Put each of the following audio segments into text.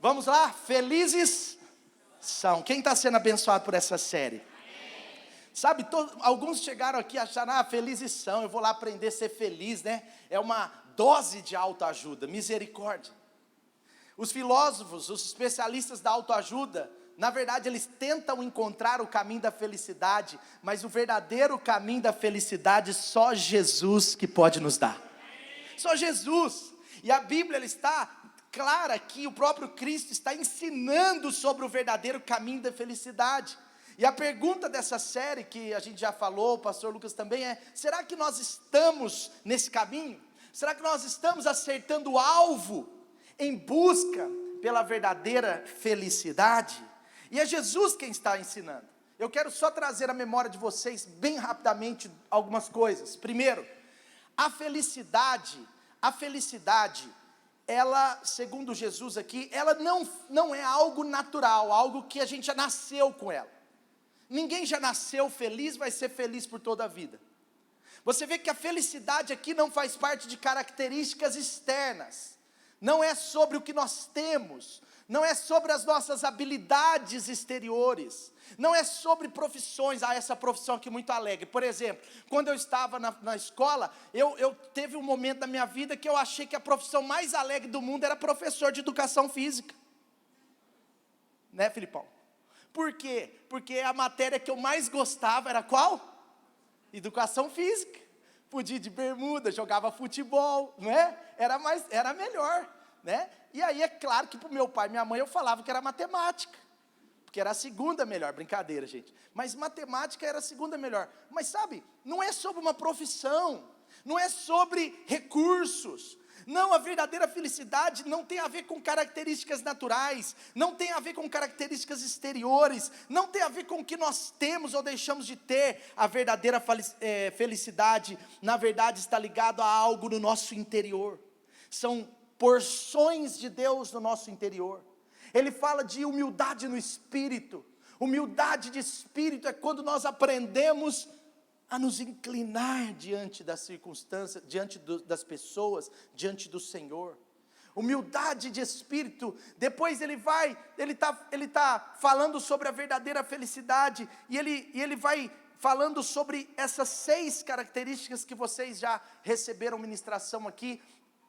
Vamos lá? Felizes são. Quem está sendo abençoado por essa série? Sabe, alguns chegaram aqui achando, felizes são, eu vou lá aprender a ser feliz, né? É uma dose de autoajuda, misericórdia. Os filósofos, os especialistas da autoajuda, na verdade eles tentam encontrar o caminho da felicidade, mas o verdadeiro caminho da felicidade só Jesus que pode nos dar. Só Jesus. E a Bíblia ela está clara que o próprio Cristo está ensinando sobre o verdadeiro caminho da felicidade. E a pergunta dessa série, que a gente já falou, o pastor Lucas também será que nós estamos nesse caminho? Será que nós estamos acertando o alvo em busca pela verdadeira felicidade? E é Jesus quem está ensinando. Eu quero só trazer à memória de vocês, bem rapidamente, algumas coisas. Primeiro, a felicidade, ela, segundo Jesus aqui, ela não é algo natural, algo que a gente já nasceu com ela. Ninguém já nasceu feliz, vai ser feliz por toda a vida. Você vê que a felicidade aqui não faz parte de características externas, não é sobre o que nós temos, não é sobre as nossas habilidades exteriores, não é sobre profissões, essa profissão aqui muito alegre. Por exemplo, quando eu estava na escola, eu teve um momento da minha vida que eu achei que a profissão mais alegre do mundo era professor de educação física. Né, Filipão? Por quê? Porque a matéria que eu mais gostava era qual? Educação física. Podia ir de bermuda, jogava futebol, não é? Era melhor, né? E aí é claro que para o meu pai e minha mãe eu falava que era matemática, porque era a segunda melhor, brincadeira, gente. Mas matemática era a segunda melhor. Mas sabe, não é sobre uma profissão, não é sobre recursos. Não, a verdadeira felicidade não tem a ver com características naturais, não tem a ver com características exteriores, não tem a ver com o que nós temos ou deixamos de ter. A verdadeira felicidade, na verdade, está ligado a algo no nosso interior. São porções de Deus no nosso interior. Ele fala de humildade no espírito. Humildade de espírito é quando nós aprendemos a nos inclinar diante das circunstâncias, diante das pessoas, diante do Senhor. Humildade de espírito. Depois ele está falando sobre a verdadeira felicidade, e ele vai falando sobre essas 6 características que vocês já receberam ministração aqui,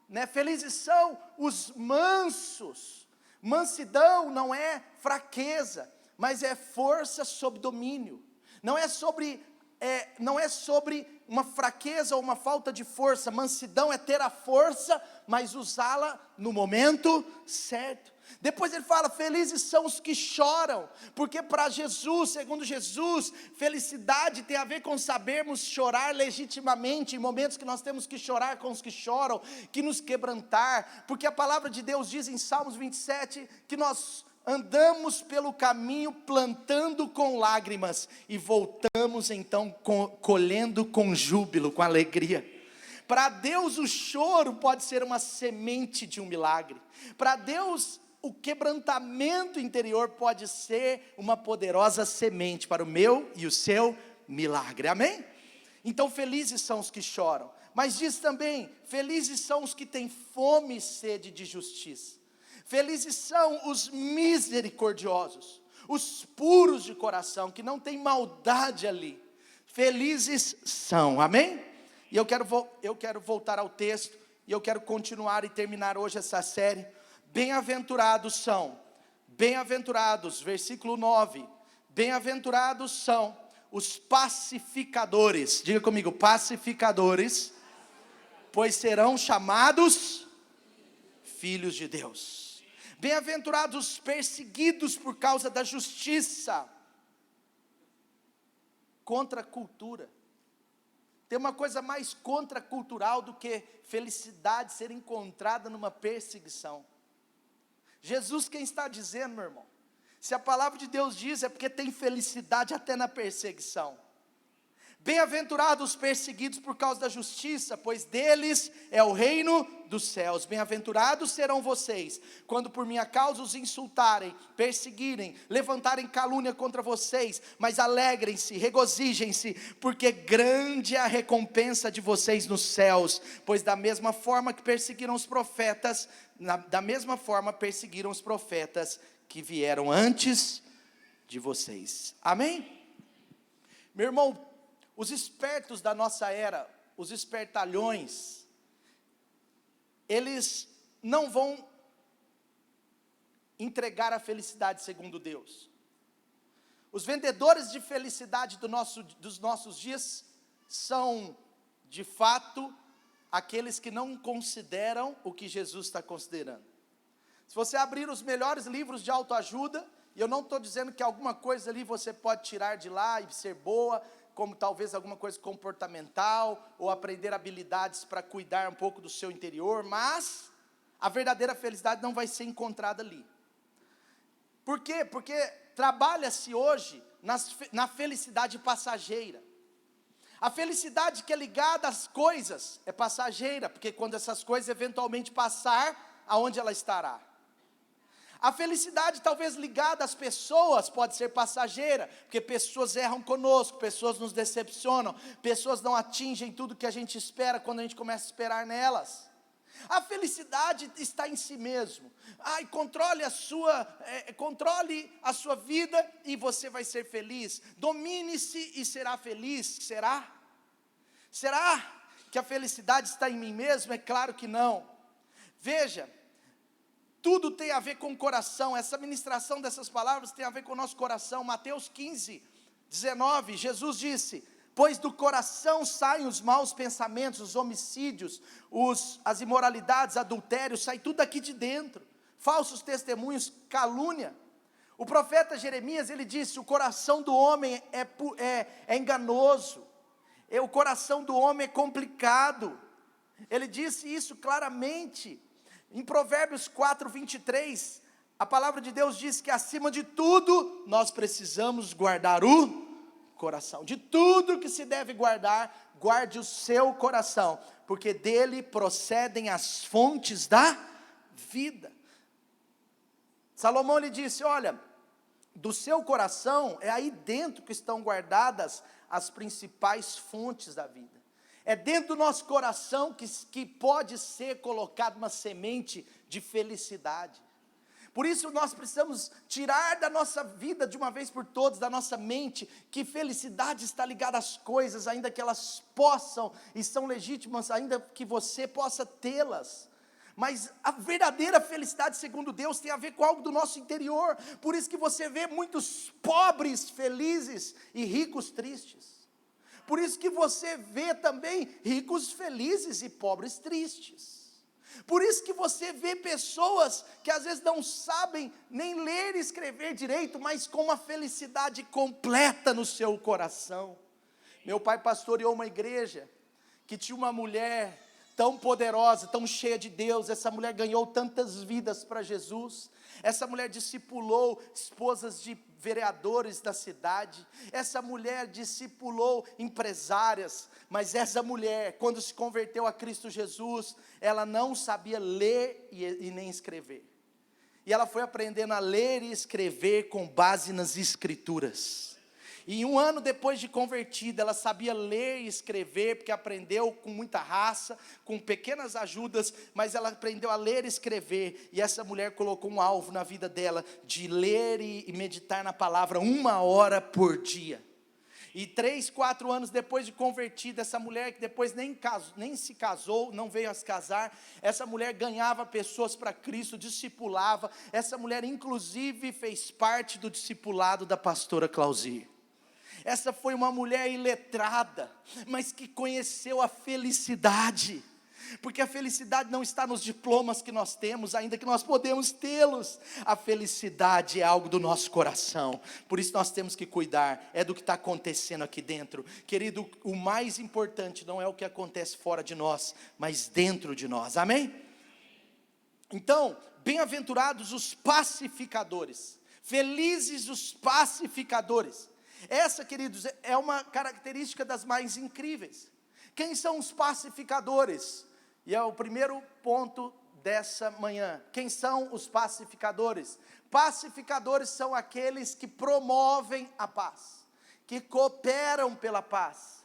né? Felizes são os mansos. Mansidão não é fraqueza, mas é força sob domínio. Não é sobre uma fraqueza ou uma falta de força. Mansidão é ter a força, mas usá-la no momento certo. Depois ele fala, felizes são os que choram, porque para Jesus, segundo Jesus, felicidade tem a ver com sabermos chorar legitimamente, em momentos que nós temos que chorar com os que choram, que nos quebrantar, porque a palavra de Deus diz em Salmos 27, que nós andamos pelo caminho plantando com lágrimas, e voltamos então colhendo com júbilo, com alegria. Para Deus o choro pode ser uma semente de um milagre. Para Deus o quebrantamento interior pode ser uma poderosa semente para o meu e o seu milagre, amém? Então felizes são os que choram, mas diz também, felizes são os que têm fome e sede de justiça. Felizes são os misericordiosos, os puros de coração, que não tem maldade ali. Felizes são, amém? E eu quero voltar ao texto, e eu quero continuar e terminar hoje essa série. Bem-aventurados são, versículo 9, bem-aventurados são os pacificadores, diga comigo, pacificadores, pois serão chamados filhos de Deus. Bem-aventurados os perseguidos por causa da justiça. Contra a cultura. Tem uma coisa mais contracultural do que felicidade ser encontrada numa perseguição. Jesus quem está dizendo, meu irmão, se a palavra de Deus diz, é porque tem felicidade até na perseguição. Bem-aventurados os perseguidos por causa da justiça, pois deles é o reino dos céus. Bem-aventurados serão vocês, quando por minha causa os insultarem, perseguirem, levantarem calúnia contra vocês. Mas alegrem-se, regozijem-se, porque grande é a recompensa de vocês nos céus. Pois da mesma forma que perseguiram os profetas, da mesma forma perseguiram os profetas que vieram antes de vocês. Amém? Meu irmão, os espertos da nossa era, os espertalhões, eles não vão entregar a felicidade segundo Deus. Os vendedores de felicidade dos nossos dias são, de fato, aqueles que não consideram o que Jesus está considerando. Se você abrir os melhores livros de autoajuda, e eu não estou dizendo que alguma coisa ali você pode tirar de lá e ser boa, como talvez alguma coisa comportamental, ou aprender habilidades para cuidar um pouco do seu interior, mas a verdadeira felicidade não vai ser encontrada ali. Por quê? Porque trabalha-se hoje na felicidade passageira. A felicidade que é ligada às coisas é passageira, porque quando essas coisas eventualmente passar, aonde ela estará? A felicidade talvez ligada às pessoas pode ser passageira, porque pessoas erram conosco, pessoas nos decepcionam, pessoas não atingem tudo que a gente espera quando a gente começa a esperar nelas. A felicidade está em si mesmo. Controle a sua vida e você vai ser feliz. Domine-se e será feliz. Será? Será que a felicidade está em mim mesmo? É claro que não. Veja, tudo tem a ver com o coração. Essa ministração dessas palavras tem a ver com o nosso coração. Mateus 15, 19, Jesus disse: pois do coração saem os maus pensamentos, os homicídios, as imoralidades, adultérios, sai tudo aqui de dentro, falsos testemunhos, calúnia. O profeta Jeremias, ele disse: o coração do homem é enganoso, o coração do homem é complicado. Ele disse isso claramente. Em Provérbios 4, 23, a palavra de Deus diz que acima de tudo, nós precisamos guardar o coração. De tudo que se deve guardar, guarde o seu coração, porque dele procedem as fontes da vida. Salomão lhe disse: olha, do seu coração, é aí dentro que estão guardadas as principais fontes da vida. É dentro do nosso coração que pode ser colocada uma semente de felicidade. Por isso nós precisamos tirar da nossa vida, de uma vez por todas, da nossa mente, que felicidade está ligada às coisas, ainda que elas possam e são legítimas, ainda que você possa tê-las. Mas a verdadeira felicidade, segundo Deus, tem a ver com algo do nosso interior. Por isso que você vê muitos pobres felizes e ricos tristes. Por isso que você vê também ricos felizes e pobres tristes. Por isso que você vê pessoas que às vezes não sabem nem ler e escrever direito, mas com uma felicidade completa no seu coração. Meu pai pastoreou uma igreja que tinha uma mulher tão poderosa, tão cheia de Deus. Essa mulher ganhou tantas vidas para Jesus. Essa mulher discipulou esposas de vereadores da cidade. Essa mulher discipulou empresárias. Mas essa mulher, quando se converteu a Cristo Jesus, ela não sabia ler e nem escrever. E ela foi aprendendo a ler e escrever com base nas Escrituras. E 1 ano depois de convertida, ela sabia ler e escrever, porque aprendeu com muita raça, com pequenas ajudas, mas ela aprendeu a ler e escrever, e essa mulher colocou um alvo na vida dela, de ler e meditar na palavra 1 hora por dia. E 3, 4 anos depois de convertida, essa mulher que depois nem se casou, não veio a se casar, essa mulher ganhava pessoas para Cristo, discipulava, essa mulher inclusive fez parte do discipulado da pastora Clauzir. Essa foi uma mulher iletrada, mas que conheceu a felicidade, porque a felicidade não está nos diplomas que nós temos, ainda que nós podemos tê-los. A felicidade é algo do nosso coração, por isso nós temos que cuidar, é do que está acontecendo aqui dentro. Querido, o mais importante não é o que acontece fora de nós, mas dentro de nós, amém? Então, bem-aventurados os pacificadores, felizes os pacificadores. Essa, queridos, é uma característica das mais incríveis. Quem são os pacificadores? E é o primeiro ponto dessa manhã. Quem são os pacificadores? Pacificadores são aqueles que promovem a paz, que cooperam pela paz.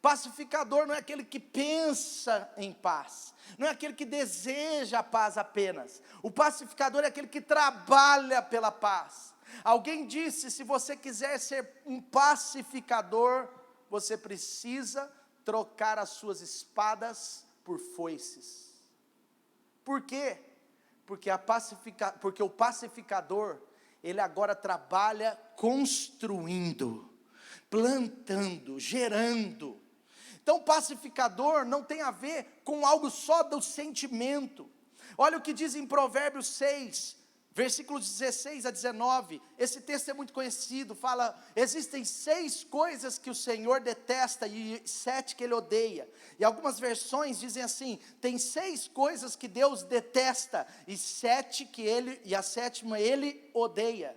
Pacificador não é aquele que pensa em paz, não é aquele que deseja a paz apenas. O pacificador é aquele que trabalha pela paz. Alguém disse: se você quiser ser um pacificador, você precisa trocar as suas espadas por foices. Por quê? Porque o pacificador, ele agora trabalha construindo, plantando, gerando. Então, pacificador não tem a ver com algo só do sentimento. Olha o que diz em Provérbios 6, versículos 16 a 19, esse texto é muito conhecido, fala: existem 6 coisas que o Senhor detesta e 7 que Ele odeia. E algumas versões dizem assim: tem 6 coisas que Deus detesta e 7 que Ele, e a 7ª Ele odeia.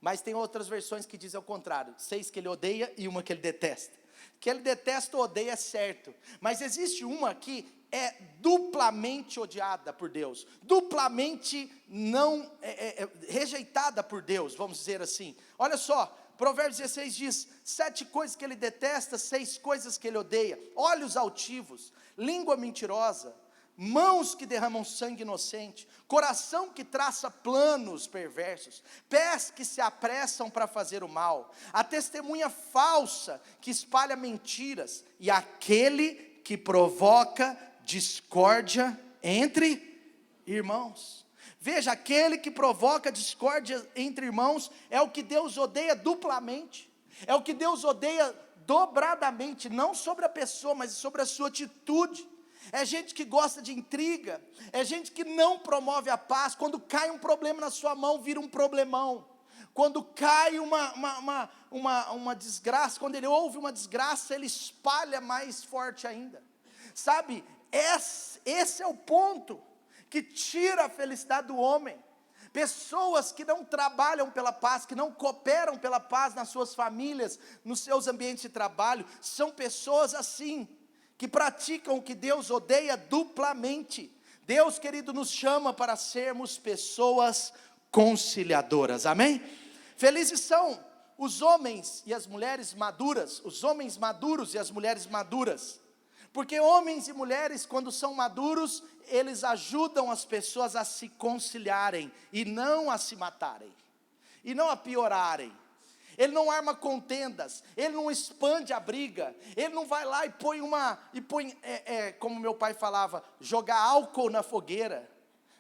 Mas tem outras versões que dizem ao contrário: 6 que Ele odeia e 1 que Ele detesta. Que Ele detesta ou odeia é certo, mas existe uma que é duplamente odiada por Deus, duplamente não rejeitada por Deus, vamos dizer assim. Olha só, Provérbios 16 diz: 7 coisas que Ele detesta, 6 coisas que Ele odeia: olhos altivos, língua mentirosa, mãos que derramam sangue inocente, coração que traça planos perversos, pés que se apressam para fazer o mal, a testemunha falsa que espalha mentiras, e aquele que provoca discórdia entre irmãos. Veja, aquele que provoca discórdia entre irmãos é o que Deus odeia duplamente, é o que Deus odeia dobradamente, não sobre a pessoa, mas sobre a sua atitude. É gente que gosta de intriga, é gente que não promove a paz. Quando cai um problema na sua mão, vira um problemão. Quando cai uma desgraça, quando ele ouve uma desgraça, ele espalha mais forte ainda. Sabe, esse é o ponto que tira a felicidade do homem. Pessoas que não trabalham pela paz, que não cooperam pela paz nas suas famílias, nos seus ambientes de trabalho, são pessoas assim, que praticam o que Deus odeia duplamente. Deus, querido, nos chama para sermos pessoas conciliadoras, amém? Felizes são os homens e as mulheres maduras, os homens maduros e as mulheres maduras, porque homens e mulheres, quando são maduros, eles ajudam as pessoas a se conciliarem, e não a se matarem, e não a piorarem. Ele não arma contendas, ele não expande a briga, ele não vai lá e põe como meu pai falava, jogar álcool na fogueira,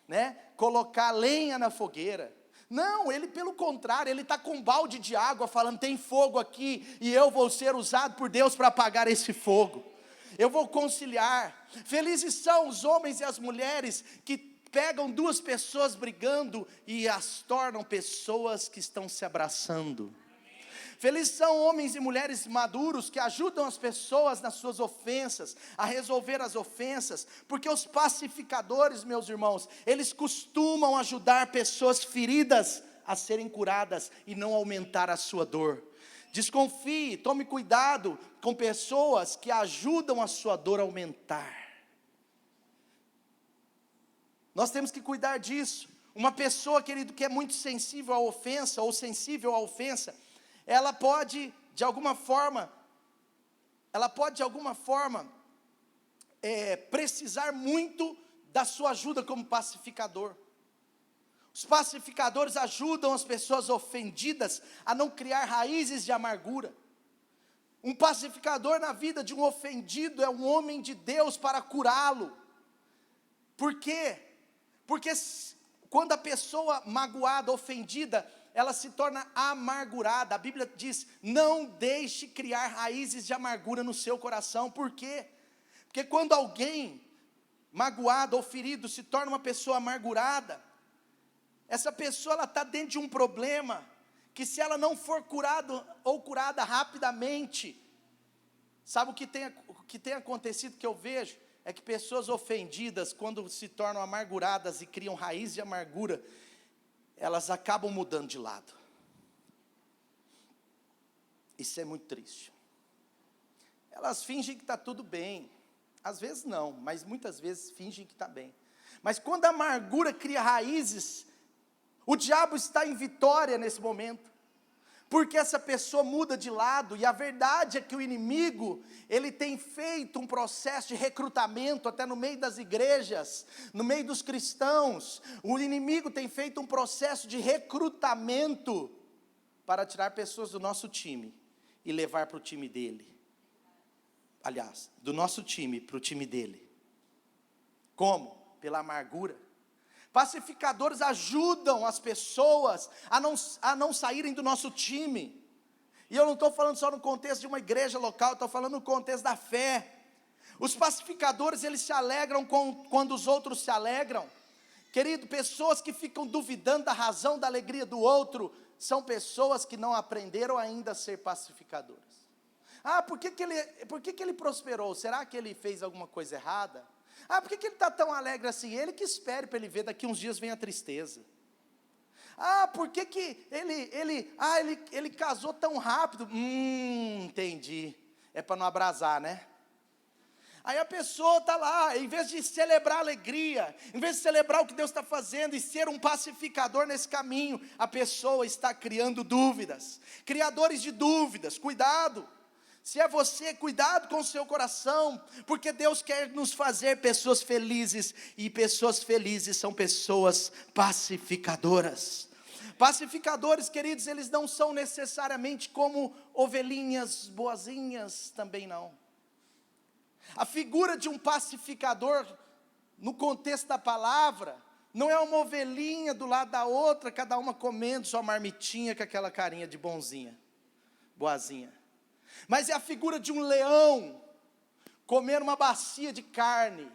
né? Colocar lenha na fogueira. Não, ele pelo contrário, ele está com um balde de água falando: tem fogo aqui, e eu vou ser usado por Deus para apagar esse fogo, eu vou conciliar. Felizes são os homens e as mulheres que pegam 2 pessoas brigando e as tornam pessoas que estão se abraçando. Felizes são homens e mulheres maduros que ajudam as pessoas nas suas ofensas, a resolver as ofensas, porque os pacificadores, meus irmãos, eles costumam ajudar pessoas feridas a serem curadas e não aumentar a sua dor. Desconfie, tome cuidado com pessoas que ajudam a sua dor a aumentar. Nós temos que cuidar disso. Uma pessoa, querido, que é muito sensível à ofensa, ou sensível à ofensa, ela pode de alguma forma precisar muito da sua ajuda como pacificador. Os pacificadores ajudam as pessoas ofendidas a não criar raízes de amargura. Um pacificador na vida de um ofendido é um homem de Deus para curá-lo. Por quê? Porque quando a pessoa magoada, ofendida, ela se torna amargurada. A Bíblia diz: não deixe criar raízes de amargura no seu coração. Por quê? Porque quando alguém magoado ou ferido se torna uma pessoa amargurada, essa pessoa ela está dentro de um problema, que se ela não for curada ou curada rapidamente, sabe o que tem acontecido, que eu vejo? É que pessoas ofendidas, quando se tornam amarguradas e criam raiz de amargura, elas acabam mudando de lado. Isso é muito triste. Elas fingem que está tudo bem, às vezes não, mas muitas vezes fingem que está bem. Mas quando a amargura cria raízes, o diabo está em vitória nesse momento, porque essa pessoa muda de lado, e a verdade é que o inimigo, ele tem feito um processo de recrutamento, até no meio das igrejas, no meio dos cristãos, o inimigo tem feito um processo de recrutamento, para tirar pessoas do nosso time, e levar para o time dele, aliás, do nosso time para o time dele. Como? Pela amargura. Pacificadores ajudam as pessoas a não saírem do nosso time. E eu não estou falando só no contexto de uma igreja local, estou falando no contexto da fé. Os pacificadores, eles se alegram quando os outros se alegram. Querido, pessoas que ficam duvidando da razão, da alegria do outro, são pessoas que não aprenderam ainda a ser pacificadoras. Por que ele prosperou? Será que ele fez alguma coisa errada? Por que ele está tão alegre assim? Ele que espere para ele ver, daqui uns dias vem a tristeza. Por que ele casou tão rápido? Entendi, é para não abrasar, né? Aí a pessoa está lá, em vez de celebrar a alegria, em vez de celebrar o que Deus está fazendo e ser um pacificador nesse caminho, a pessoa está criando dúvidas, criadores de dúvidas. Cuidado. Se é você, cuidado com o seu coração, porque Deus quer nos fazer pessoas felizes, e pessoas felizes são pessoas pacificadoras. Pacificadores, queridos, eles não são necessariamente como ovelhinhas boazinhas, também não. A figura de um pacificador, no contexto da palavra, não é uma ovelhinha do lado da outra, cada uma comendo sua marmitinha com aquela carinha de bonzinha, boazinha. Mas é a figura de um leão, comendo uma bacia de carne,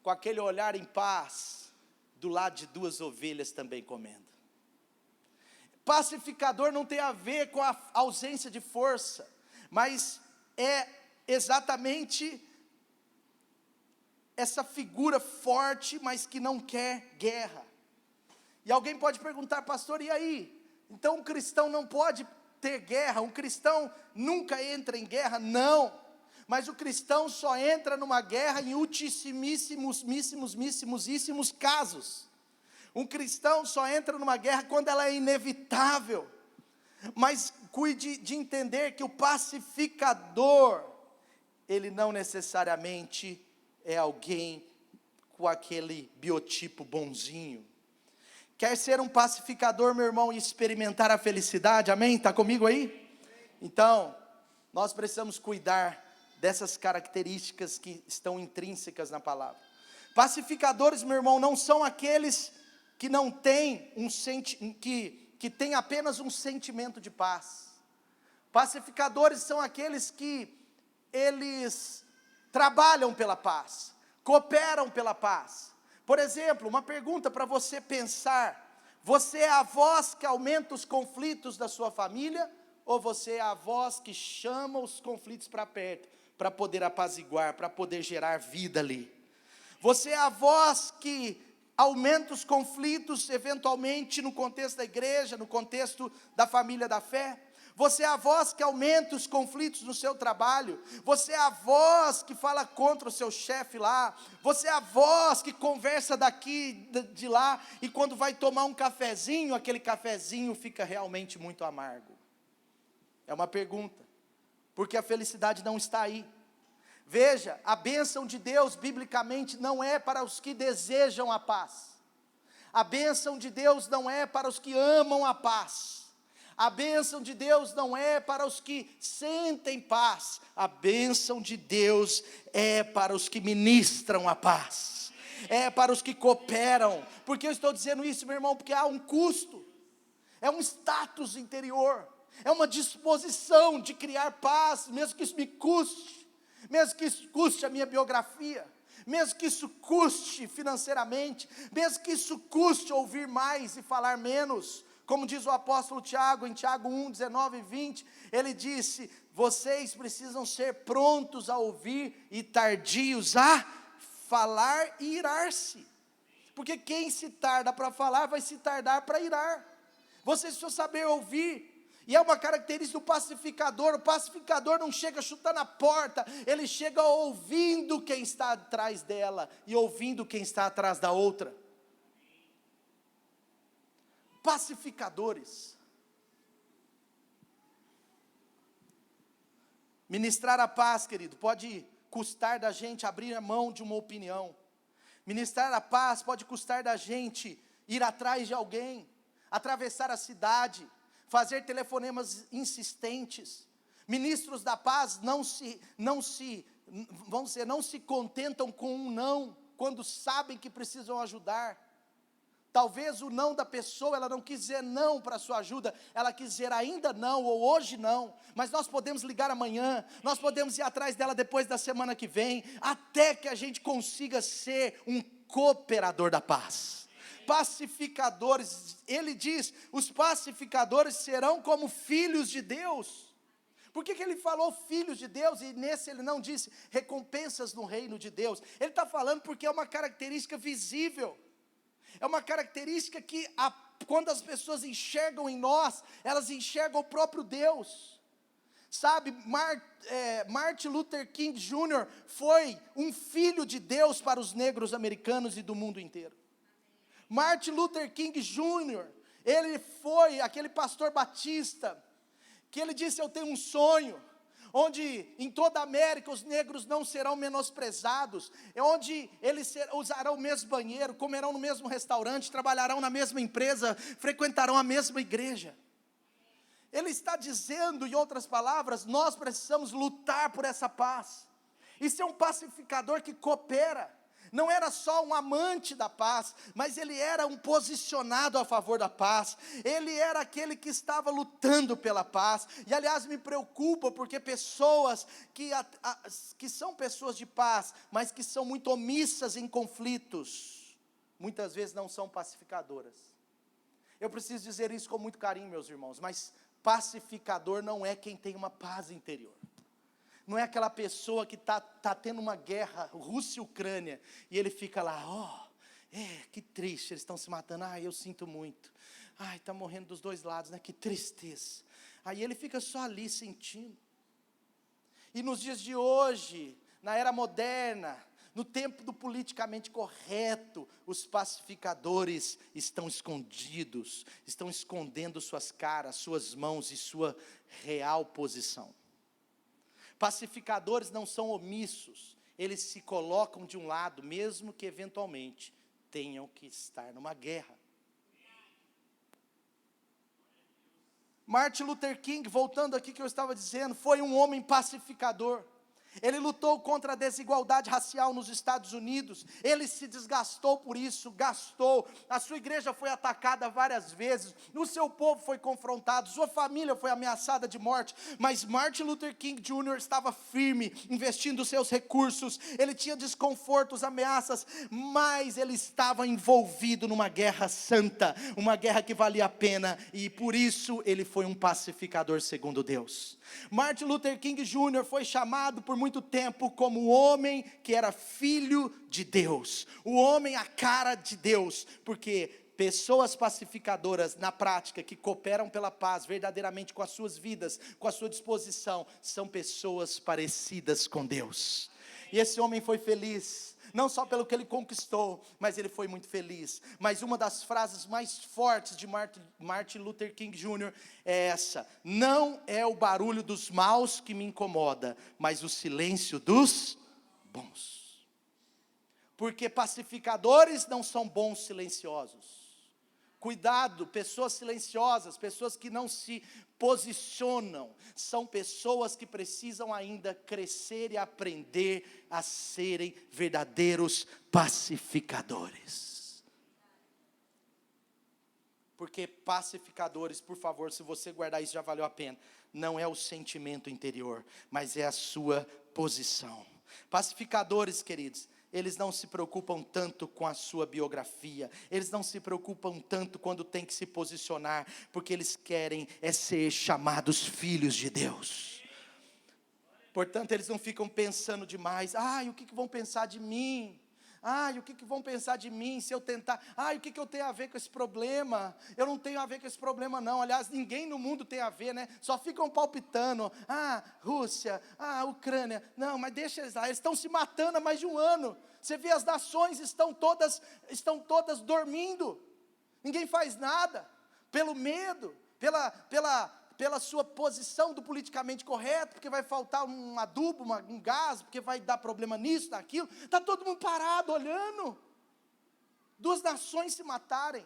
com aquele olhar em paz, do lado de duas ovelhas também comendo. Pacificador não tem a ver com a ausência de força, mas é exatamente essa figura forte, mas que não quer guerra. E alguém pode perguntar, pastor, e aí? Então um cristão não pode ter guerra, um cristão nunca entra em guerra? Não, mas o cristão só entra numa guerra em ultimíssimos casos. Um cristão só entra numa guerra quando ela é inevitável. Mas cuide de entender que o pacificador, ele não necessariamente é alguém com aquele biotipo bonzinho. Quer ser um pacificador, meu irmão, e experimentar a felicidade? Amém? Está comigo aí? Então, nós precisamos cuidar dessas características que estão intrínsecas na palavra. Pacificadores, meu irmão, não são aqueles que não têm que têm apenas um sentimento de paz. Pacificadores são aqueles que eles trabalham pela paz, cooperam pela paz. Por exemplo, uma pergunta para você pensar: você é a voz que aumenta os conflitos da sua família, ou você é a voz que chama os conflitos para perto, para poder apaziguar, para poder gerar vida ali? Você é a voz que aumenta os conflitos, eventualmente no contexto da igreja, no contexto da família da fé? Você é a voz que aumenta os conflitos no seu trabalho? Você é a voz que fala contra o seu chefe lá? Você é a voz que conversa daqui, de lá, e quando vai tomar um cafezinho, aquele cafezinho fica realmente muito amargo? É uma pergunta, porque a felicidade não está aí. Veja, a bênção de Deus, biblicamente, não é para os que desejam a paz. A bênção de Deus não é para os que amam a paz. A bênção de Deus não é para os que sentem paz. A bênção de Deus é para os que ministram a paz. É para os que cooperam. Por que eu estou dizendo isso, meu irmão? Porque há um custo. É um status interior. É uma disposição de criar paz, mesmo que isso me custe. Mesmo que isso custe a minha biografia. Mesmo que isso custe financeiramente. Mesmo que isso custe ouvir mais e falar menos. Como diz o apóstolo Tiago, em Tiago 1, 19 e 20, ele disse: vocês precisam ser prontos a ouvir e tardios a falar e irar-se. Porque quem se tarda para falar, vai se tardar para irar. Vocês precisam saber ouvir. E é uma característica do pacificador. O pacificador não chega chutando a porta, ele chega ouvindo quem está atrás dela, e ouvindo quem está atrás da outra. Pacificadores Ministrar a paz, querido, pode custar da gente abrir a mão de uma opinião. Ministrar a paz pode custar da gente ir atrás de alguém, atravessar a cidade, fazer telefonemas insistentes. Ministros da paz não se contentam com um não, quando sabem que precisam ajudar. Talvez o não da pessoa, ela não quis dizer não para a sua ajuda, ela quis dizer ainda não, ou hoje não, mas nós podemos ligar amanhã, nós podemos ir atrás dela depois da semana que vem, até que a gente consiga ser um cooperador da paz. Pacificadores, ele diz, os pacificadores serão como filhos de Deus. Por que ele falou filhos de Deus, e nesse ele não disse recompensas no reino de Deus? Ele está falando porque é uma característica visível, é uma característica que quando as pessoas enxergam em nós, elas enxergam o próprio Deus. Sabe, Martin Luther King Jr. foi um filho de Deus para os negros americanos e do mundo inteiro. Martin Luther King Jr., ele foi aquele pastor batista, que ele disse, eu tenho um sonho, onde em toda a América os negros não serão menosprezados, onde eles usarão o mesmo banheiro, comerão no mesmo restaurante, trabalharão na mesma empresa, frequentarão a mesma igreja. Ele está dizendo, em outras palavras, nós precisamos lutar por essa paz, e ser um pacificador que coopera. Não era só um amante da paz, mas ele era um posicionado a favor da paz, ele era aquele que estava lutando pela paz. E aliás me preocupa, porque pessoas que são pessoas de paz, mas que são muito omissas em conflitos, muitas vezes não são pacificadoras. Eu preciso dizer isso com muito carinho, meus irmãos, mas pacificador não é quem tem uma paz interior. Não é aquela pessoa que está tendo uma guerra, Rússia e Ucrânia, e ele fica lá, que triste, eles estão se matando, eu sinto muito, está morrendo dos dois lados, né? Que tristeza. Aí ele fica só ali sentindo. E nos dias de hoje, na era moderna, no tempo do politicamente correto, os pacificadores estão escondidos, estão escondendo suas caras, suas mãos e sua real posição. Pacificadores não são omissos, eles se colocam de um lado, mesmo que eventualmente tenham que estar numa guerra. Martin Luther King, voltando aqui que eu estava dizendo, foi um homem pacificador. Ele lutou contra a desigualdade racial nos Estados Unidos, ele se desgastou por isso, a sua igreja foi atacada várias vezes, o seu povo foi confrontado, sua família foi ameaçada de morte, mas Martin Luther King Jr. estava firme, investindo seus recursos, ele tinha desconfortos, ameaças, mas ele estava envolvido numa guerra santa, uma guerra que valia a pena, e por isso ele foi um pacificador segundo Deus. Martin Luther King Jr. foi chamado por muito tempo como o homem que era filho de Deus, o homem a cara de Deus, porque pessoas pacificadoras na prática, que cooperam pela paz verdadeiramente com as suas vidas, com a sua disposição, são pessoas parecidas com Deus. E esse homem foi feliz, não só pelo que ele conquistou, mas ele foi muito feliz. Mas uma das frases mais fortes de Martin Luther King Jr. é essa: não é o barulho dos maus que me incomoda, mas o silêncio dos bons. Porque pacificadores não são bons silenciosos. Cuidado, pessoas silenciosas, pessoas que não se posicionam, são pessoas que precisam ainda crescer e aprender a serem verdadeiros pacificadores. Porque pacificadores, por favor, se você guardar isso já valeu a pena, não é o sentimento interior, mas é a sua posição. Pacificadores, queridos, eles não se preocupam tanto com a sua biografia, eles não se preocupam tanto quando tem que se posicionar, porque eles querem ser chamados filhos de Deus. Portanto, eles não ficam pensando demais, o que vão pensar de mim? O que vão pensar de mim se eu tentar? O que eu tenho a ver com esse problema? Eu não tenho a ver com esse problema não. Aliás, ninguém no mundo tem a ver, né? Só ficam palpitando. Rússia, Ucrânia. Não, mas deixa eles lá. Eles estão se matando há mais de um ano. Você vê, as nações estão todas dormindo. Ninguém faz nada. Pelo medo, pela sua posição do politicamente correto, porque vai faltar um adubo, um gás, porque vai dar problema nisso, naquilo. Está todo mundo parado, olhando. 2 nações se matarem.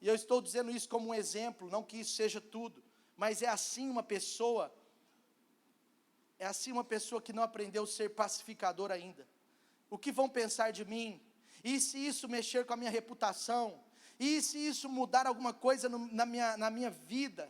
E eu estou dizendo isso como um exemplo, não que isso seja tudo, mas é assim uma pessoa que não aprendeu a ser pacificador ainda. O que vão pensar de mim? E se isso mexer com a minha reputação? E se isso mudar alguma coisa na minha vida?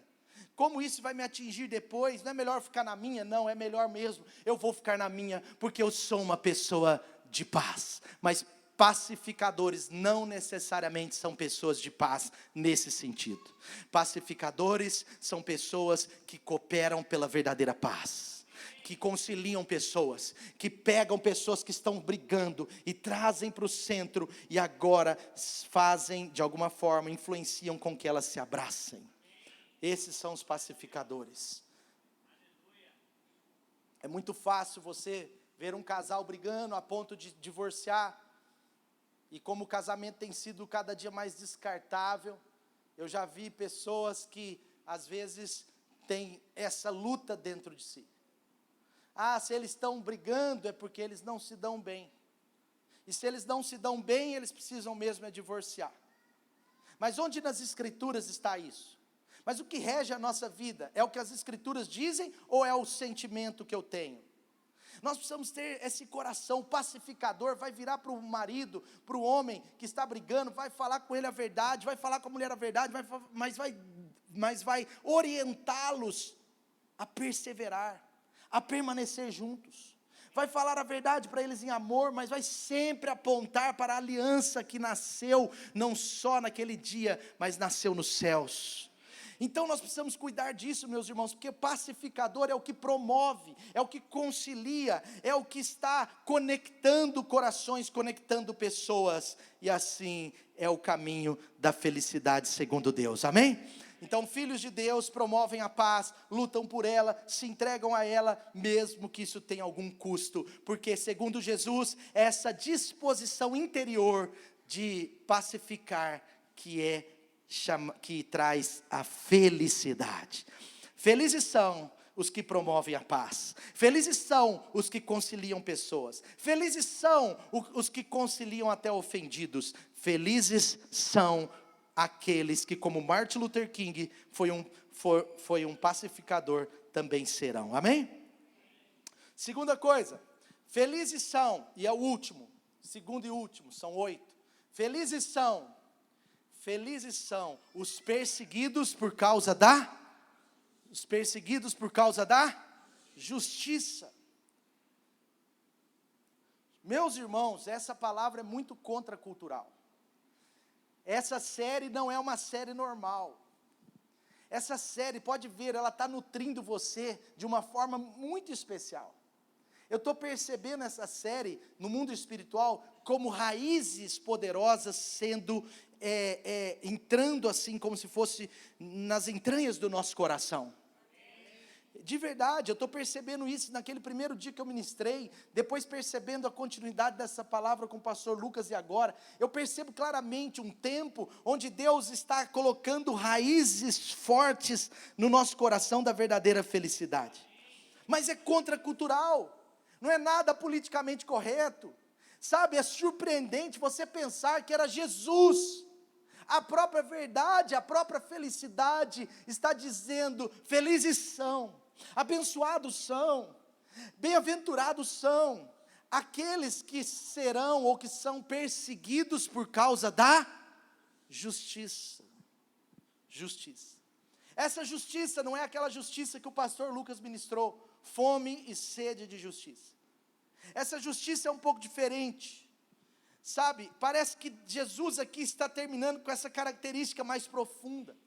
Como isso vai me atingir depois? Não é melhor ficar na minha? Não, é melhor mesmo. Eu vou ficar na minha, porque eu sou uma pessoa de paz. Mas pacificadores não necessariamente são pessoas de paz nesse sentido. Pacificadores são pessoas que cooperam pela verdadeira paz, que conciliam pessoas, que pegam pessoas que estão brigando e trazem para o centro, e agora fazem, de alguma forma, influenciam com que elas se abracem. Esses são os pacificadores. É muito fácil você ver um casal brigando a ponto de divorciar, e como o casamento tem sido cada dia mais descartável, eu já vi pessoas que às vezes têm essa luta dentro de si. Se eles estão brigando é porque eles não se dão bem. E se eles não se dão bem, eles precisam mesmo divorciar. Mas onde nas Escrituras está isso? Mas o que rege a nossa vida? É o que as Escrituras dizem ou é o sentimento que eu tenho? Nós precisamos ter esse coração pacificador. Vai virar para o marido, para o homem que está brigando, vai falar com ele a verdade, vai falar com a mulher a verdade, mas vai orientá-los a perseverar, a permanecer juntos. Vai falar a verdade para eles em amor, mas vai sempre apontar para a aliança que nasceu, não só naquele dia, mas nasceu nos céus. Então nós precisamos cuidar disso, meus irmãos, porque pacificador é o que promove, é o que concilia, é o que está conectando corações, conectando pessoas, e assim é o caminho da felicidade segundo Deus, amém? Então filhos de Deus promovem a paz, lutam por ela, se entregam a ela, mesmo que isso tenha algum custo, porque segundo Jesus, essa disposição interior de pacificar que traz a felicidade. Felizes são os que promovem a paz, felizes são os que conciliam pessoas, felizes são os que conciliam até ofendidos, felizes são aqueles que, como Martin Luther King foi um pacificador, também serão, amém? Segunda coisa, felizes são, e é o último, segundo e último, são 8, felizes são os perseguidos por causa da justiça. Meus irmãos, essa palavra é muito contracultural. Essa série não é uma série normal. Essa série, pode ver, ela está nutrindo você de uma forma muito especial. Eu estou percebendo essa série, no mundo espiritual, como raízes poderosas sendo entrando assim, como se fosse nas entranhas do nosso coração. De verdade, eu estou percebendo isso naquele primeiro dia que eu ministrei, depois percebendo a continuidade dessa palavra com o pastor Lucas e agora, eu percebo claramente um tempo onde Deus está colocando raízes fortes no nosso coração da verdadeira felicidade. Mas é contracultural, não é nada politicamente correto, sabe? É surpreendente você pensar que era Jesus. A própria verdade, a própria felicidade está dizendo: felizes são, abençoados são, bem-aventurados são aqueles que serão ou que são perseguidos por causa da justiça. Justiça. Essa justiça não é aquela justiça que o pastor Lucas ministrou, fome e sede de justiça. Essa justiça é um pouco diferente. Sabe, parece que Jesus aqui está terminando com essa característica mais profunda.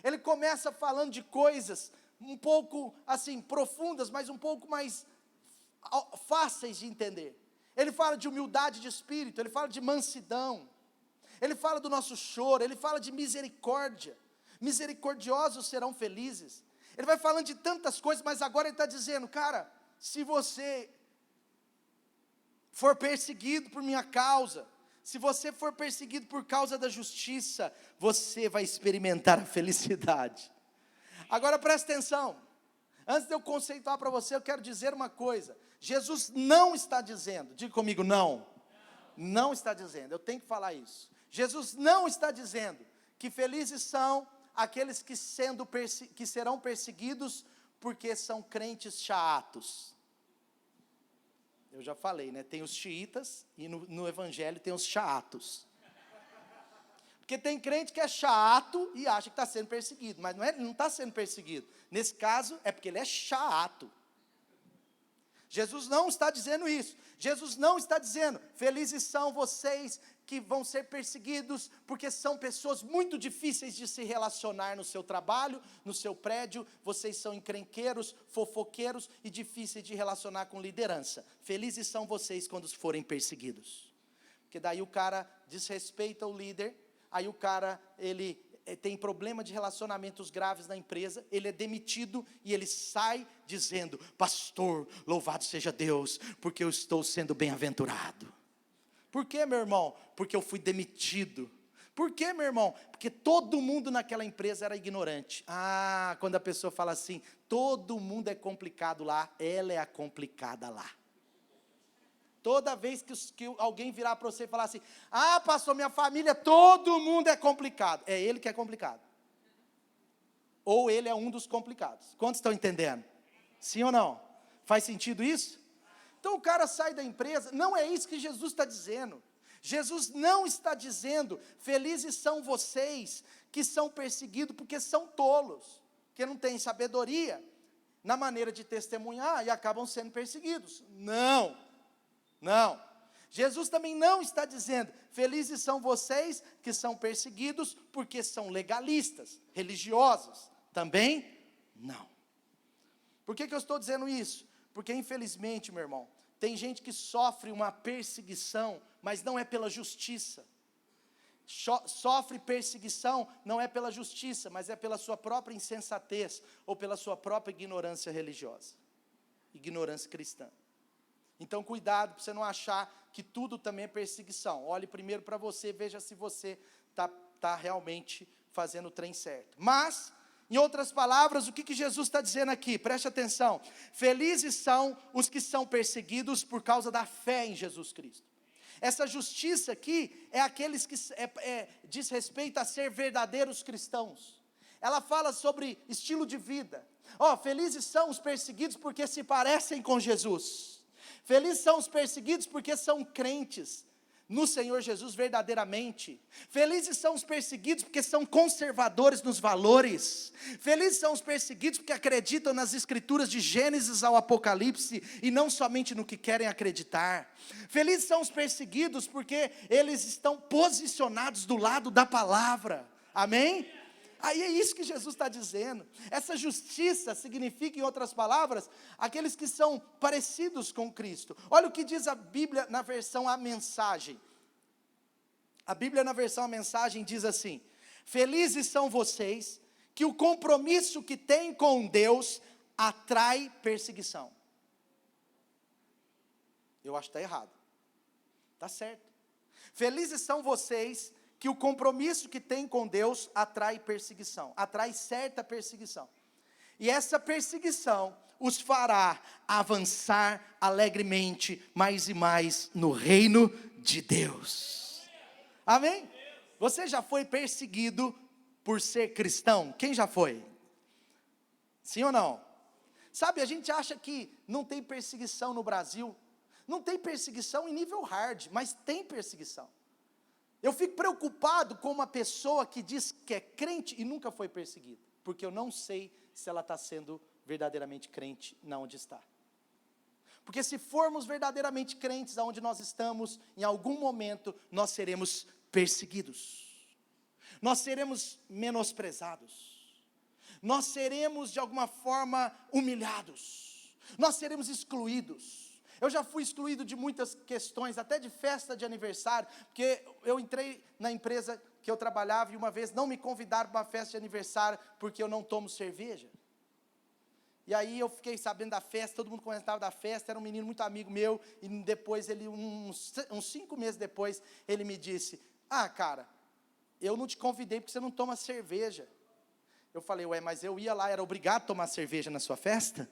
Ele começa falando de coisas um pouco assim profundas, mas um pouco mais fáceis de entender. Ele fala de humildade de espírito, ele fala de mansidão, ele fala do nosso choro, ele fala de misericórdia. Misericordiosos serão felizes. Ele vai falando de tantas coisas, mas agora ele está dizendo: cara, se você for perseguido por minha causa, se você for perseguido por causa da justiça, você vai experimentar a felicidade. Agora presta atenção, antes de eu conceituar para você, eu quero dizer uma coisa, Jesus não está dizendo, diga comigo, não está dizendo, eu tenho que falar isso, Jesus não está dizendo que felizes são aqueles que serão perseguidos porque são crentes chatos. Eu já falei, né? Tem os xiitas e no evangelho tem os chatos. Porque tem crente que é chato e acha que está sendo perseguido, mas não está sendo perseguido. Nesse caso é porque ele é chato. Jesus não está dizendo isso. Jesus não está dizendo, felizes são vocês que vão ser perseguidos, porque são pessoas muito difíceis de se relacionar no seu trabalho, no seu prédio, vocês são encrenqueiros, fofoqueiros e difíceis de relacionar com liderança. Felizes são vocês quando forem perseguidos. Porque daí o cara desrespeita o líder, aí o cara, ele tem problema de relacionamentos graves na empresa, ele é demitido e ele sai dizendo, pastor, louvado seja Deus, porque eu estou sendo bem-aventurado. Por quê, meu irmão? Porque eu fui demitido. Por quê, meu irmão? Porque todo mundo naquela empresa era ignorante. Quando a pessoa fala assim, todo mundo é complicado lá, ela é a complicada lá. Toda vez que alguém virar para você e falar assim, pastor, minha família, todo mundo é complicado. É ele que é complicado. Ou ele é um dos complicados. Quantos estão entendendo? Sim ou não? Faz sentido isso? Então o cara sai da empresa, não é isso que Jesus está dizendo. Jesus não está dizendo, felizes são vocês que são perseguidos porque são tolos, porque não têm sabedoria na maneira de testemunhar e acabam sendo perseguidos. Não. Jesus também não está dizendo, felizes são vocês que são perseguidos porque são legalistas, religiosos. Também não. Por que eu estou dizendo isso? Porque infelizmente, meu irmão, tem gente que sofre uma perseguição, mas não é pela justiça. Sofre perseguição não é pela justiça, mas é pela sua própria insensatez, ou pela sua própria ignorância religiosa, ignorância cristã. Então cuidado para você não achar que tudo também é perseguição. Olhe primeiro para você, veja se você está realmente fazendo o trem certo. Mas, em outras palavras, o que Jesus está dizendo aqui? Preste atenção. Felizes são os que são perseguidos por causa da fé em Jesus Cristo. Essa justiça aqui é aqueles que diz respeito a ser verdadeiros cristãos. Ela fala sobre estilo de vida. Felizes são os perseguidos porque se parecem com Jesus. Felizes são os perseguidos porque são crentes no Senhor Jesus verdadeiramente. Felizes são os perseguidos porque são conservadores nos valores. Felizes são os perseguidos porque acreditam nas escrituras de Gênesis ao Apocalipse e não somente no que querem acreditar. Felizes são os perseguidos porque eles estão posicionados do lado da palavra. Amém? Aí é isso que Jesus está dizendo. Essa justiça significa, em outras palavras, aqueles que são parecidos com Cristo. Olha o que diz a Bíblia na versão A Mensagem. A Bíblia na versão A Mensagem diz assim, felizes são vocês que o compromisso que têm com Deus atrai perseguição. Eu acho que está errado. Está certo. Felizes são vocês que o compromisso que tem com Deus atrai perseguição, atrai certa perseguição. E essa perseguição os fará avançar alegremente mais e mais no reino de Deus. Amém? Você já foi perseguido por ser cristão? Quem já foi? Sim ou não? Sabe, a gente acha que não tem perseguição no Brasil. Não tem perseguição em nível hard, mas tem perseguição. Eu fico preocupado com uma pessoa que diz que é crente e nunca foi perseguida, porque eu não sei se ela está sendo verdadeiramente crente na onde está. Porque se formos verdadeiramente crentes aonde nós estamos, em algum momento nós seremos perseguidos, nós seremos menosprezados, nós seremos de alguma forma humilhados, nós seremos excluídos. Eu já fui excluído de muitas questões, até de festa de aniversário, porque eu entrei na empresa que eu trabalhava e uma vez não me convidaram para uma festa de aniversário porque eu não tomo cerveja. E aí eu fiquei sabendo da festa, todo mundo comentava da festa, era um menino muito amigo meu, e depois ele, uns 5 meses depois, ele me disse, cara, eu não te convidei porque você não toma cerveja. Eu falei, ué, mas eu ia lá, era obrigado a tomar cerveja na sua festa?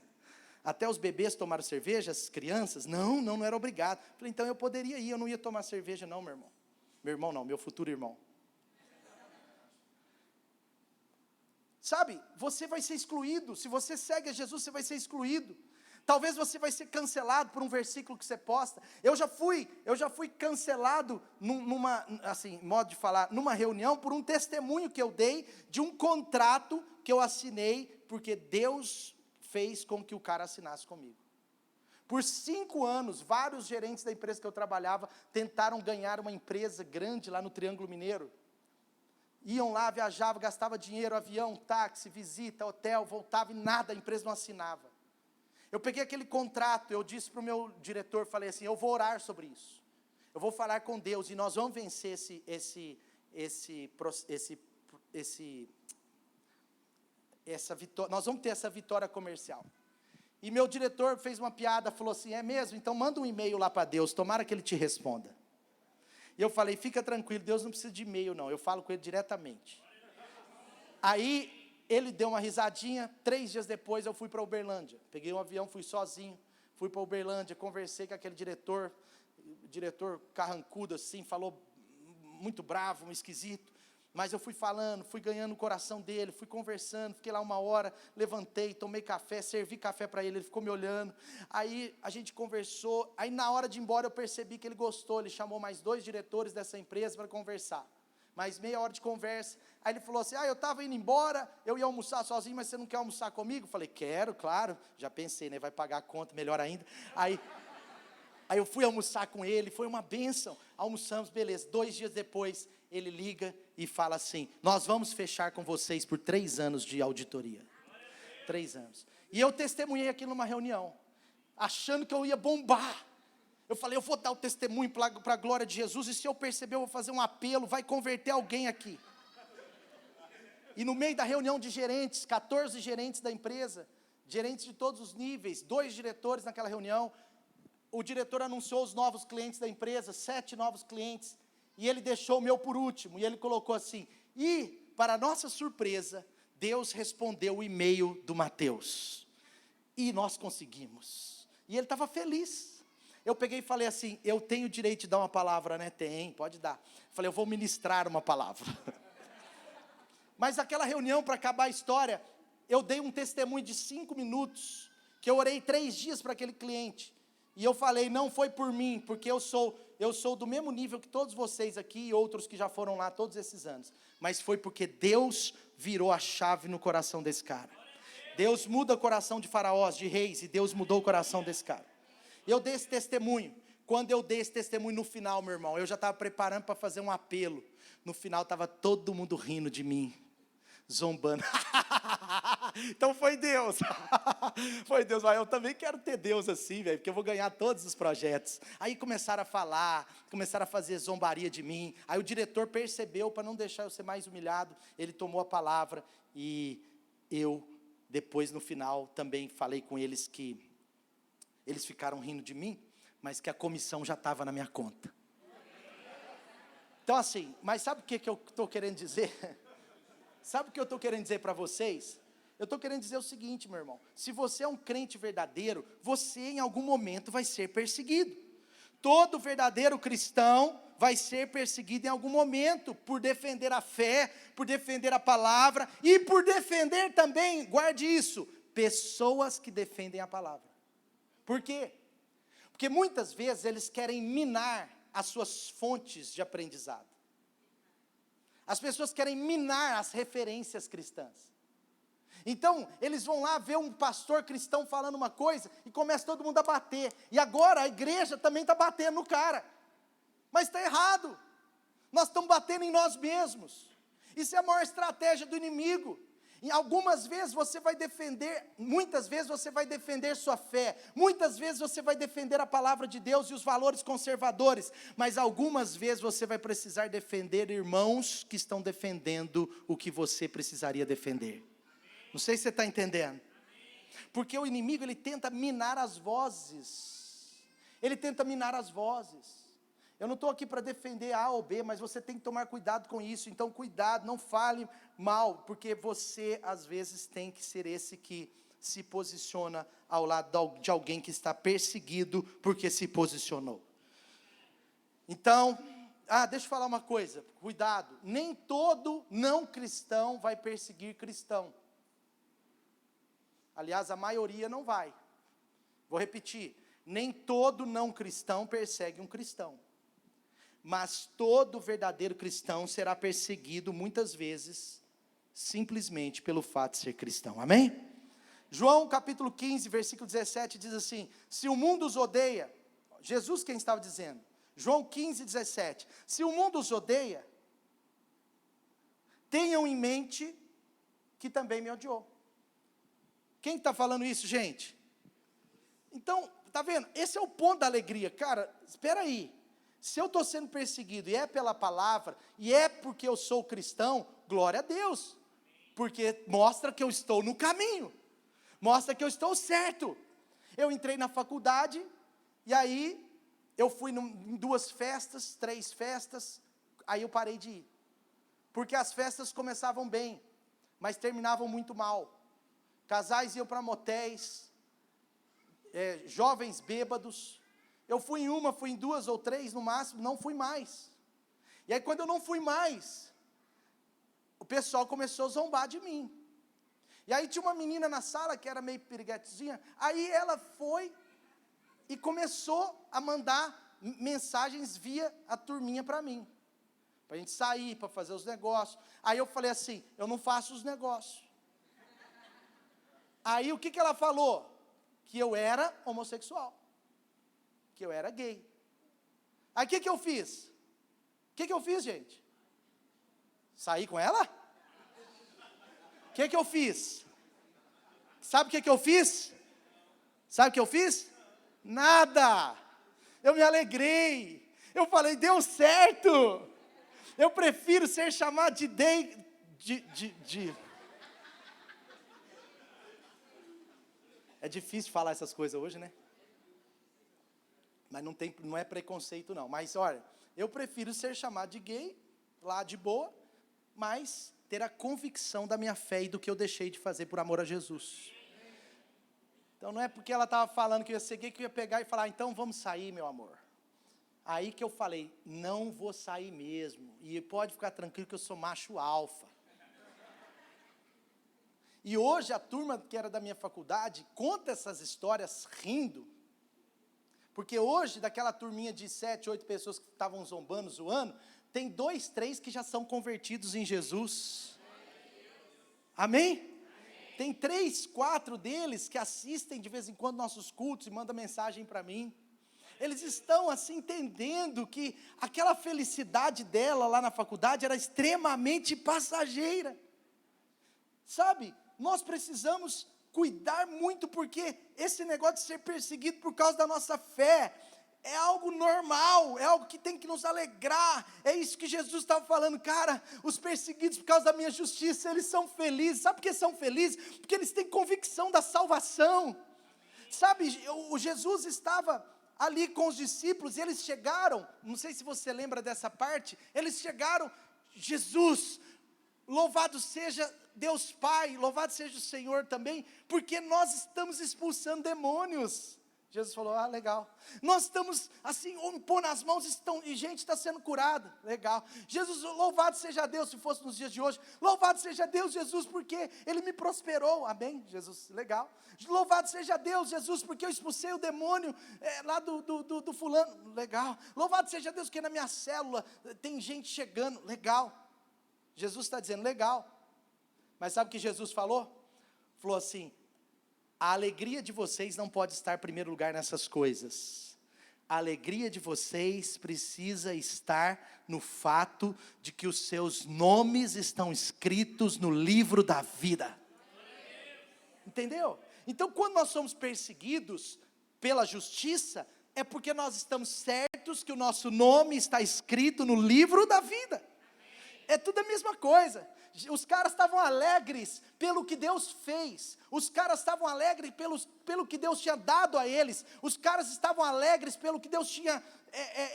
Até os bebês tomaram cerveja, as crianças? Não era obrigado. Eu falei, então eu poderia ir, eu não ia tomar cerveja não, meu irmão. Meu irmão não, meu futuro irmão. Sabe, você vai ser excluído. Se você segue a Jesus, você vai ser excluído. Talvez você vai ser cancelado por um versículo que você posta. Eu já fui cancelado modo de falar, numa reunião por um testemunho que eu dei de um contrato que eu assinei, porque Deus fez com que o cara assinasse comigo. Por 5 anos, vários gerentes da empresa que eu trabalhava tentaram ganhar uma empresa grande lá no Triângulo Mineiro. Iam lá, viajavam, gastavam dinheiro, avião, táxi, visita, hotel, voltava e nada, a empresa não assinava. Eu peguei aquele contrato, eu disse para o meu diretor, falei assim, eu vou orar sobre isso. Eu vou falar com Deus e nós vamos vencer essa vitória, nós vamos ter essa vitória comercial. E meu diretor fez uma piada, falou assim, é mesmo? Então manda um e-mail lá para Deus, tomara que Ele te responda. E eu falei, fica tranquilo, Deus não precisa de e-mail não, eu falo com Ele diretamente. Aí ele deu uma risadinha, 3 dias depois eu fui para Uberlândia, peguei um avião, fui sozinho, fui para Uberlândia, conversei com aquele diretor carrancudo assim, falou muito bravo, esquisito, mas eu fui falando, fui ganhando o coração dele, fui conversando, fiquei lá 1 hora, levantei, tomei café, servi café para ele, ele ficou me olhando, aí a gente conversou, aí na hora de ir embora eu percebi que ele gostou, ele chamou mais 2 diretores dessa empresa para conversar, mais meia hora de conversa, aí ele falou assim, eu estava indo embora, eu ia almoçar sozinho, mas você não quer almoçar comigo? Falei, quero, claro, já pensei, né, vai pagar a conta, melhor ainda, aí eu fui almoçar com ele, foi uma bênção, almoçamos, beleza, 2 dias depois, ele liga e fala assim, nós vamos fechar com vocês por 3 anos de auditoria, 3 anos, e eu testemunhei aquilo numa reunião, achando que eu ia bombar, eu falei, eu vou dar o testemunho para a glória de Jesus, e se eu perceber, eu vou fazer um apelo, vai converter alguém aqui, e no meio da reunião de gerentes, 14 gerentes da empresa, gerentes de todos os níveis, 2 diretores naquela reunião, o diretor anunciou os novos clientes da empresa, 7 novos clientes, e ele deixou o meu por último, e ele colocou assim, e para nossa surpresa, Deus respondeu o e-mail do Mateus, e nós conseguimos, e ele estava feliz, eu peguei e falei assim, eu tenho o direito de dar uma palavra, né? Tem, pode dar, falei, eu vou ministrar uma palavra, mas aquela reunião, para acabar a história, eu dei um testemunho de 5 minutos, que eu orei 3 dias para aquele cliente, e eu falei, não foi por mim, porque eu sou do mesmo nível que todos vocês aqui, e outros que já foram lá todos esses anos, mas foi porque Deus virou a chave no coração desse cara, Deus muda o coração de faraós, de reis, e Deus mudou o coração desse cara, eu dei esse testemunho, quando eu dei esse testemunho no final, meu irmão, eu já estava preparando para fazer um apelo, no final estava todo mundo rindo de mim, zombando, então foi Deus, mas eu também quero ter Deus assim, velho, porque eu vou ganhar todos os projetos, aí começaram a falar, começaram a fazer zombaria de mim, aí o diretor percebeu, para não deixar eu ser mais humilhado, ele tomou a palavra, e eu, depois no final, também falei com eles que, eles ficaram rindo de mim, mas que a comissão já estava na minha conta, então assim, mas sabe o que eu estou querendo dizer? Sabe o que eu estou querendo dizer para vocês? Eu estou querendo dizer o seguinte, meu irmão, se você é um crente verdadeiro, você em algum momento vai ser perseguido, todo verdadeiro cristão vai ser perseguido em algum momento, por defender a fé, por defender a palavra, e por defender também, guarde isso, pessoas que defendem a palavra, por quê? Porque muitas vezes eles querem minar as suas fontes de aprendizado, as pessoas querem minar as referências cristãs, então eles vão lá ver um pastor cristão falando uma coisa, e começa todo mundo a bater, e agora a igreja também está batendo no cara, mas está errado, nós estamos batendo em nós mesmos, isso é a maior estratégia do inimigo, e algumas vezes você vai defender, muitas vezes você vai defender sua fé, muitas vezes você vai defender a palavra de Deus e os valores conservadores, mas algumas vezes você vai precisar defender irmãos que estão defendendo o que você precisaria defender, não sei se você está entendendo, porque o inimigo ele tenta minar as vozes, Eu não estou aqui para defender A ou B, mas você tem que tomar cuidado com isso. Então, cuidado, não fale mal, porque você, às vezes, tem que ser esse que se posiciona ao lado de alguém que está perseguido, porque se posicionou. Então, deixa eu falar uma coisa, cuidado, nem todo não cristão vai perseguir cristão. Aliás, a maioria não vai. Vou repetir, nem todo não cristão persegue um cristão. Mas todo verdadeiro cristão será perseguido muitas vezes, simplesmente pelo fato de ser cristão, amém? João capítulo 15, versículo 17 diz assim, se o mundo os odeia, Jesus quem estava dizendo, João 15, 17, se o mundo os odeia, tenham em mente que também me odiou. Quem está falando isso, gente? Então, está vendo? Esse é o ponto da alegria, cara, espera aí. Se eu estou sendo perseguido e é pela palavra, e é porque eu sou cristão, glória a Deus, porque mostra que eu estou no caminho, mostra que eu estou certo. Eu entrei na faculdade, e aí eu fui em 2 festas, 3 festas, aí eu parei de ir, porque as festas começavam bem, mas terminavam muito mal. Casais iam para motéis, jovens bêbados. Eu fui em uma, fui em 2 ou 3 no máximo, não fui mais. E aí quando eu não fui mais, o pessoal começou a zombar de mim. E aí tinha uma menina na sala que era meio piriguetezinha, aí ela foi e começou a mandar mensagens via a turminha para mim. Para a gente sair, para fazer os negócios. Aí eu falei assim, eu não faço os negócios. Aí o que ela falou? Que eu era homossexual. Que eu era gay. Aí o que eu fiz? O que eu fiz, gente? Saí com ela? O que eu fiz? Sabe o que eu fiz? Sabe o que eu fiz? Nada. Eu me alegrei. Eu falei, deu certo. Eu prefiro ser chamado de É difícil falar essas coisas hoje, né? Mas não é preconceito não, mas olha, eu prefiro ser chamado de gay, lá de boa, mas ter a convicção da minha fé e do que eu deixei de fazer por amor a Jesus. Então não é porque ela estava falando que eu ia ser gay, que eu ia pegar e falar, então vamos sair, meu amor. Aí que eu falei, não vou sair mesmo, e pode ficar tranquilo que eu sou macho alfa. E hoje a turma que era da minha faculdade, conta essas histórias rindo, porque hoje, daquela turminha de 7, 8 pessoas que estavam zombando, zoando, tem 2, 3 que já são convertidos em Jesus. Amém? Tem 3, 4 deles que assistem de vez em quando nossos cultos e mandam mensagem para mim. Eles estão assim entendendo que aquela felicidade dela lá na faculdade era extremamente passageira. Sabe, nós precisamos cuidar muito, porque esse negócio de ser perseguido por causa da nossa fé é algo normal, é algo que tem que nos alegrar. É isso que Jesus estava falando, cara, os perseguidos por causa da minha justiça, eles são felizes. Sabe por que são felizes? Porque eles têm convicção da salvação. Sabe, o Jesus estava ali com os discípulos, e eles chegaram, não sei se você lembra dessa parte, eles chegaram, Jesus, louvado seja Deus Pai, louvado seja o Senhor também, porque nós estamos expulsando demônios. Jesus falou, legal. Nós estamos assim, impondo as mãos, e gente está sendo curada, legal. Jesus, louvado seja Deus, se fosse nos dias de hoje, louvado seja Deus, Jesus, porque Ele me prosperou, amém, Jesus, legal. Louvado seja Deus, Jesus, porque eu expulsei o demônio lá do fulano, legal. Louvado seja Deus, porque na minha célula tem gente chegando, legal. Jesus está dizendo, legal. Mas sabe o que Jesus falou? Falou assim, a alegria de vocês não pode estar em primeiro lugar nessas coisas. A alegria de vocês precisa estar no fato de que os seus nomes estão escritos no livro da vida. Entendeu? Então quando nós somos perseguidos pela justiça, é porque nós estamos certos que o nosso nome está escrito no livro da vida. É tudo a mesma coisa. Os caras estavam alegres pelo que Deus fez. Os caras estavam alegres pelo que Deus tinha dado a eles. Os caras estavam alegres pelo que Deus tinha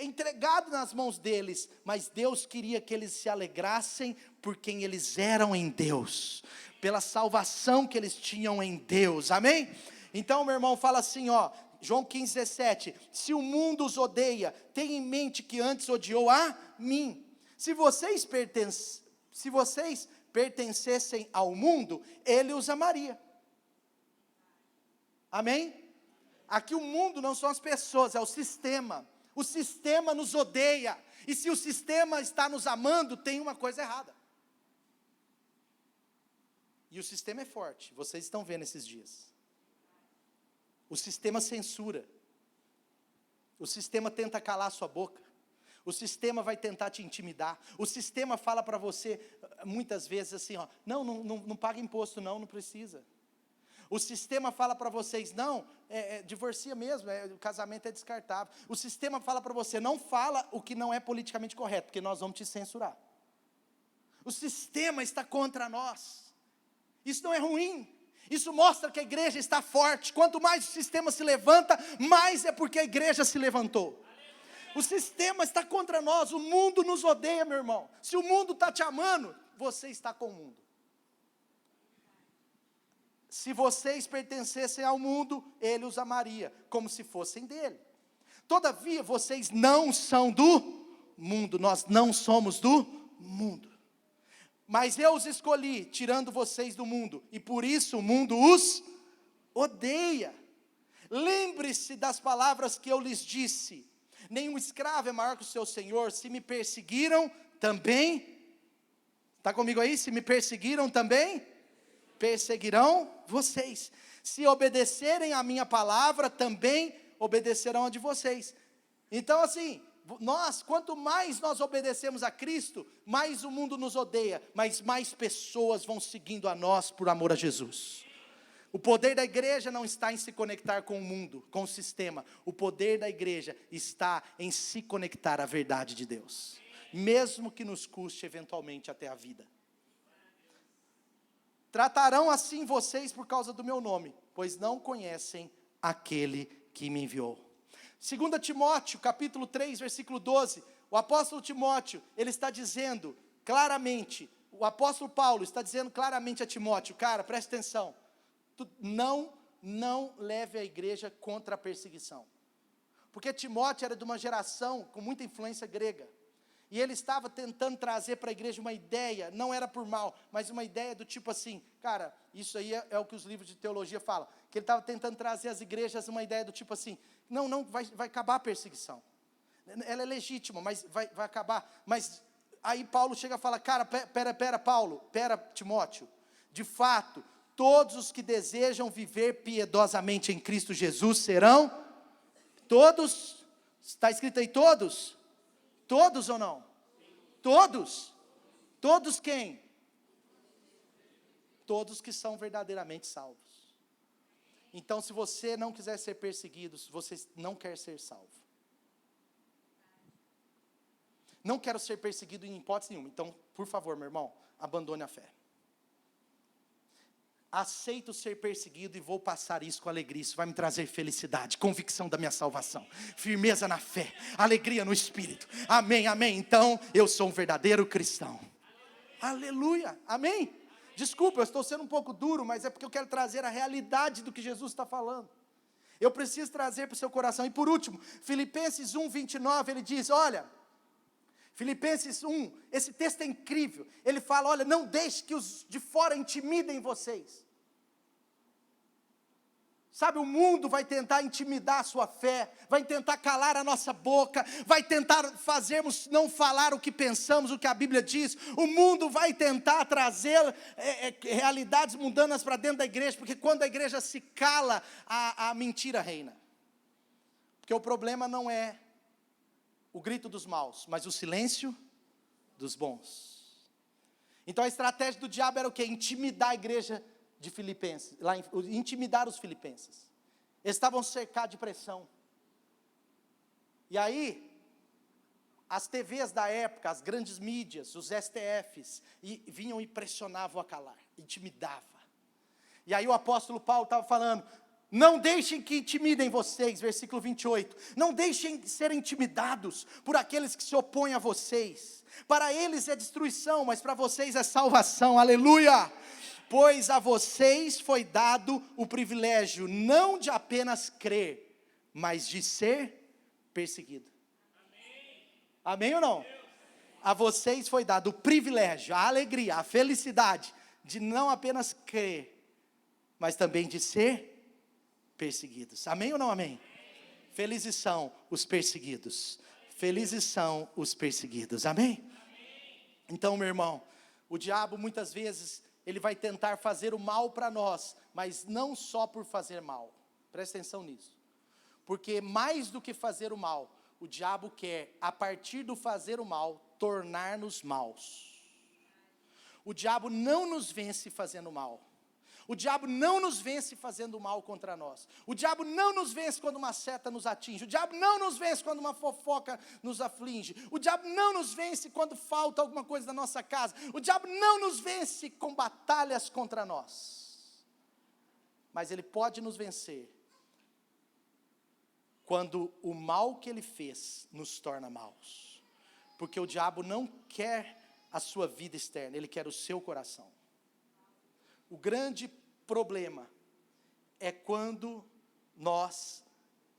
entregado nas mãos deles. Mas Deus queria que eles se alegrassem por quem eles eram em Deus, pela salvação que eles tinham em Deus. Amém? Então, meu irmão, fala assim, ó, João 15:17, se o mundo os odeia, tenha em mente que antes odiou a mim. Se vocês pertencessem ao mundo, ele os amaria. Amém? Aqui o mundo não são as pessoas, é o sistema. O sistema nos odeia, e se o sistema está nos amando, tem uma coisa errada. E o sistema é forte, vocês estão vendo esses dias. O sistema censura. O sistema tenta calar a sua boca. O sistema vai tentar te intimidar. O sistema fala para você, muitas vezes assim, ó, não paga imposto não precisa. O sistema fala para vocês, divorcia mesmo, o casamento é descartável. O sistema fala para você, não fala o que não é politicamente correto, porque nós vamos te censurar. O sistema está contra nós. Isso não é ruim. Isso mostra que a igreja está forte. Quanto mais o sistema se levanta, mais é porque a igreja se levantou. O sistema está contra nós, o mundo nos odeia, meu irmão. Se o mundo está te amando, você está com o mundo. Se vocês pertencessem ao mundo, ele os amaria, como se fossem dele. Todavia, vocês não são do mundo, nós não somos do mundo. Mas eu os escolhi, tirando vocês do mundo, e por isso o mundo os odeia. Lembre-se das palavras que eu lhes disse: nenhum escravo é maior que o seu senhor. Se me perseguiram, também, está comigo aí? Se me perseguiram também, perseguirão vocês. Se obedecerem a minha palavra, também obedecerão a de vocês. Então assim, quanto mais nós obedecemos a Cristo, mais o mundo nos odeia, mas mais pessoas vão seguindo a nós por amor a Jesus. O poder da igreja não está em se conectar com o mundo, com o sistema. O poder da igreja está em se conectar à verdade de Deus, mesmo que nos custe eventualmente até a vida. Tratarão assim vocês por causa do meu nome, pois não conhecem aquele que me enviou. 2 Timóteo, capítulo 3, versículo 12, o apóstolo Timóteo, ele está dizendo claramente, o apóstolo Paulo está dizendo claramente a Timóteo, cara, presta atenção, não leve a igreja contra a perseguição, porque Timóteo era de uma geração com muita influência grega, e ele estava tentando trazer para a igreja uma ideia, não era por mal, mas uma ideia do tipo assim, cara, isso aí é o que os livros de teologia falam, que ele estava tentando trazer às igrejas uma ideia do tipo assim, vai acabar a perseguição, ela é legítima, mas vai acabar, mas aí Paulo chega e fala, cara, pera Timóteo, de fato, todos os que desejam viver piedosamente em Cristo Jesus serão, todos, está escrito aí todos? Todos ou não? Todos? Todos quem? Todos que são verdadeiramente salvos. Então, se você não quiser ser perseguido, você não quer ser salvo. Não quero ser perseguido em hipótese nenhuma. Então, por favor, meu irmão, abandone a fé. Aceito ser perseguido e vou passar isso com alegria. Isso vai me trazer felicidade, convicção da minha salvação, firmeza na fé, alegria no Espírito. Amém, amém. Então, eu sou um verdadeiro cristão. Aleluia, amém. Desculpa, eu estou sendo um pouco duro, mas é porque eu quero trazer a realidade do que Jesus está falando. Eu preciso trazer para o seu coração. E por último, Filipenses 1:29, ele diz, olha, Filipenses 1, esse texto é incrível, ele fala, olha, não deixe que os de fora intimidem vocês. Sabe, o mundo vai tentar intimidar a sua fé, vai tentar calar a nossa boca, vai tentar fazermos não falar o que pensamos, o que a Bíblia diz. O mundo vai tentar trazer realidades mundanas para dentro da igreja, porque quando a igreja se cala, a mentira reina. Porque o problema não é o grito dos maus, mas o silêncio dos bons. Então a estratégia do diabo era o quê? Intimidar a igreja de Filipenses, intimidar os filipenses. Eles estavam cercados de pressão. E aí, as TVs da época, as grandes mídias, os STFs, vinham e pressionavam a calar, intimidava. E aí o apóstolo Paulo estava falando, não deixem que intimidem vocês, versículo 28, não deixem ser intimidados por aqueles que se opõem a vocês, para eles é destruição, mas para vocês é salvação, aleluia! Pois a vocês foi dado o privilégio, não de apenas crer, mas de ser perseguido. Amém ou não? A vocês foi dado o privilégio, a alegria, a felicidade, de não apenas crer, mas também de ser perseguidos. Amém ou não amém? Felizes são os perseguidos. Felizes são os perseguidos. Amém? Então, meu irmão, o diabo muitas vezes, ele vai tentar fazer o mal para nós, mas não só por fazer mal. Presta atenção nisso. Porque mais do que fazer o mal, o diabo quer, a partir do fazer o mal, tornar-nos maus. O diabo não nos vence fazendo mal. O diabo não nos vence fazendo mal contra nós. O diabo não nos vence quando uma seta nos atinge. O diabo não nos vence quando uma fofoca nos aflige. O diabo não nos vence quando falta alguma coisa na nossa casa. O diabo não nos vence com batalhas contra nós. Mas ele pode nos vencer quando o mal que ele fez nos torna maus. Porque o diabo não quer a sua vida externa, ele quer o seu coração. O grande problema é quando nós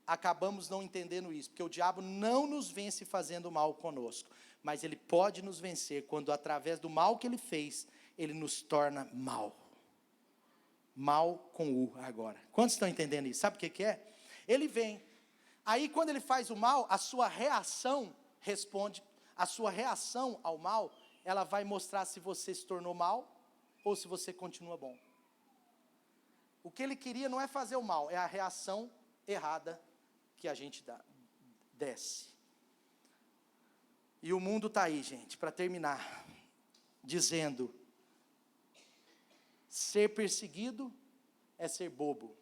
acabamos não entendendo isso, porque o diabo não nos vence fazendo mal conosco, mas ele pode nos vencer quando através do mal que ele fez, ele nos torna mal. Mal com U agora. Quantos estão entendendo isso? Sabe o que é? Ele vem, aí quando ele faz o mal, a sua reação responde, a sua reação ao mal, ela vai mostrar se você se tornou mal, ou se você continua bom. O que ele queria não é fazer o mal, é a reação errada que a gente desce. E o mundo está aí, gente, para terminar, dizendo, ser perseguido é ser bobo.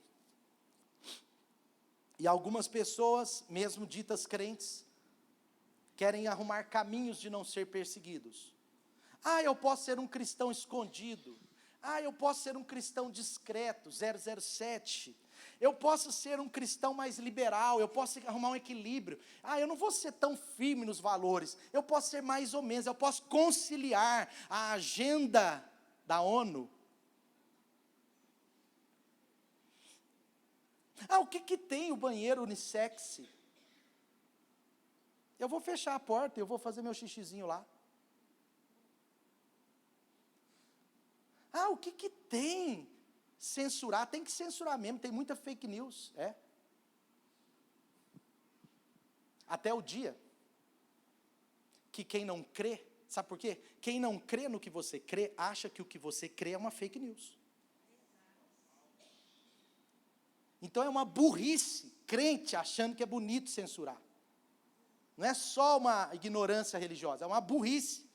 E algumas pessoas, mesmo ditas crentes, querem arrumar caminhos de não ser perseguidos. Ah, eu posso ser um cristão escondido. Ah, eu posso ser um cristão discreto, 007. Eu posso ser um cristão mais liberal, eu posso arrumar um equilíbrio. Ah, eu não vou ser tão firme nos valores. Eu posso ser mais ou menos, eu posso conciliar a agenda da ONU. Ah, o que tem o banheiro unissex? Eu vou fechar a porta, eu vou fazer meu xixizinho lá. Ah, o que tem? Censurar, tem que censurar mesmo, tem muita fake news, Até o dia que quem não crê, sabe por quê? Quem não crê no que você crê, acha que o que você crê é uma fake news. Então é uma burrice, crente achando que é bonito censurar. Não é só uma ignorância religiosa, é uma burrice.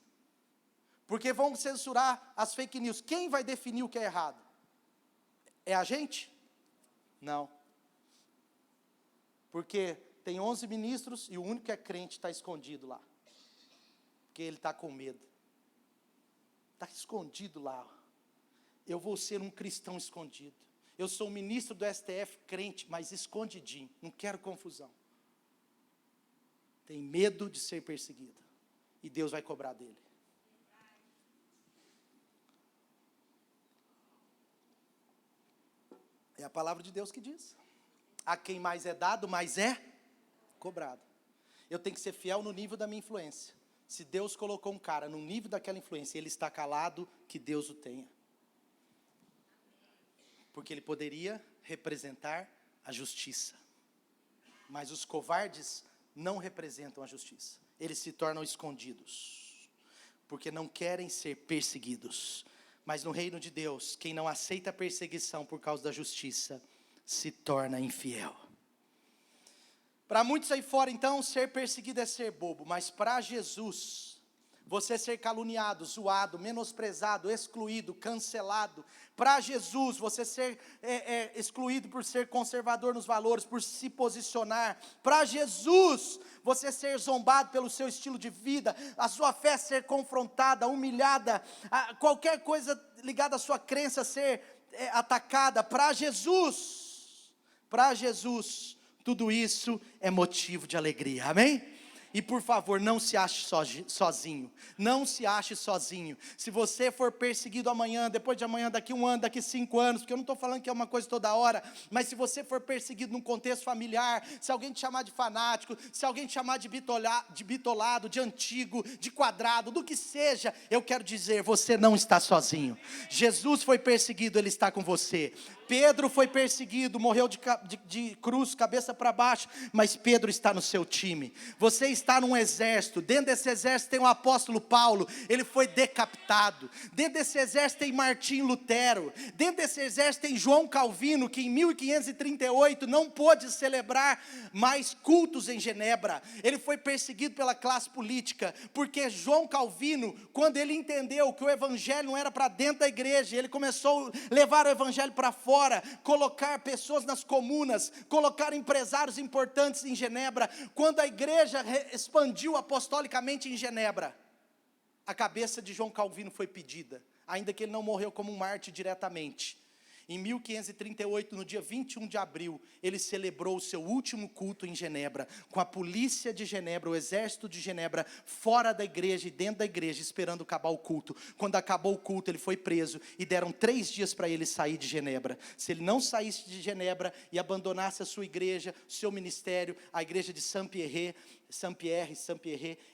Porque vão censurar as fake news. Quem vai definir o que é errado? É a gente? Não. Porque tem 11 ministros e o único que é crente está escondido lá. Porque ele está com medo. Está escondido lá. Eu vou ser um cristão escondido. Eu sou um ministro do STF crente, mas escondidinho. Não quero confusão. Tem medo de ser perseguido. E Deus vai cobrar dele. É a palavra de Deus que diz. A quem mais é dado, mais é cobrado. Eu tenho que ser fiel no nível da minha influência. Se Deus colocou um cara no nível daquela influência, ele está calado, que Deus o tenha. Porque ele poderia representar a justiça. Mas os covardes não representam a justiça. Eles se tornam escondidos. Porque não querem ser perseguidos. Mas no reino de Deus, quem não aceita a perseguição por causa da justiça, se torna infiel. Para muitos aí fora, então, ser perseguido é ser bobo. Mas para Jesus, você ser caluniado, zoado, menosprezado, excluído, cancelado. Para Jesus, você ser excluído por ser conservador nos valores, por se posicionar. Para Jesus, você ser zombado pelo seu estilo de vida, a sua fé ser confrontada, humilhada, qualquer coisa ligada à sua crença ser atacada. Para Jesus, tudo isso é motivo de alegria, amém? E por favor, não se ache sozinho, não se ache sozinho. Se você for perseguido amanhã, depois de amanhã, daqui 1 ano, daqui 5 anos, porque eu não estou falando que é uma coisa toda hora, mas se você for perseguido num contexto familiar, se alguém te chamar de fanático, se alguém te chamar de bitolado, de antigo, de quadrado, do que seja, eu quero dizer, você não está sozinho. Jesus foi perseguido, Ele está com você. Pedro foi perseguido, morreu de cruz, cabeça para baixo, mas Pedro está no seu time. Você está num exército, dentro desse exército tem o apóstolo Paulo, ele foi decapitado. Dentro desse exército tem Martim Lutero, dentro desse exército tem João Calvino, que em 1538 não pôde celebrar mais cultos em Genebra. Ele foi perseguido pela classe política, porque João Calvino, quando ele entendeu que o evangelho não era para dentro da igreja, ele começou a levar o evangelho para fora, colocar pessoas nas comunas, colocar empresários importantes em Genebra. Quando a igreja expandiu apostolicamente em Genebra, a cabeça de João Calvino foi pedida, ainda que ele não morreu como um mártir diretamente. Em 1538, no dia 21 de abril, ele celebrou o seu último culto em Genebra, com a polícia de Genebra, o exército de Genebra, fora da igreja e dentro da igreja, esperando acabar o culto. Quando acabou o culto, ele foi preso, e deram 3 dias para ele sair de Genebra. Se ele não saísse de Genebra e abandonasse a sua igreja, o seu ministério, a igreja de Saint-Pierre,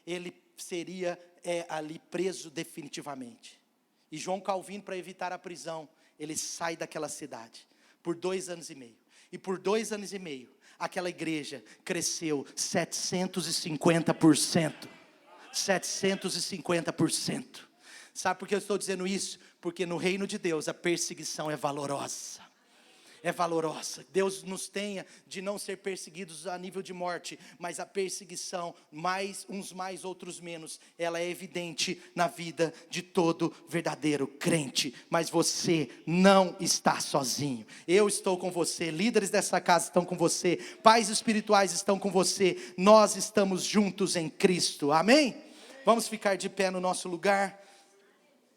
ele seria ali preso definitivamente. E João Calvino, para evitar a prisão, ele sai daquela cidade, por 2 anos e meio, e por 2 anos e meio, aquela igreja cresceu 750%, 750%, sabe por que eu estou dizendo isso? Porque no reino de Deus, a perseguição é valorosa, Deus nos tenha de não ser perseguidos a nível de morte, mas a perseguição, uns mais, outros menos, ela é evidente na vida de todo verdadeiro crente, mas você não está sozinho, eu estou com você, líderes dessa casa estão com você, pais espirituais estão com você, nós estamos juntos em Cristo, amém? Vamos ficar de pé no nosso lugar.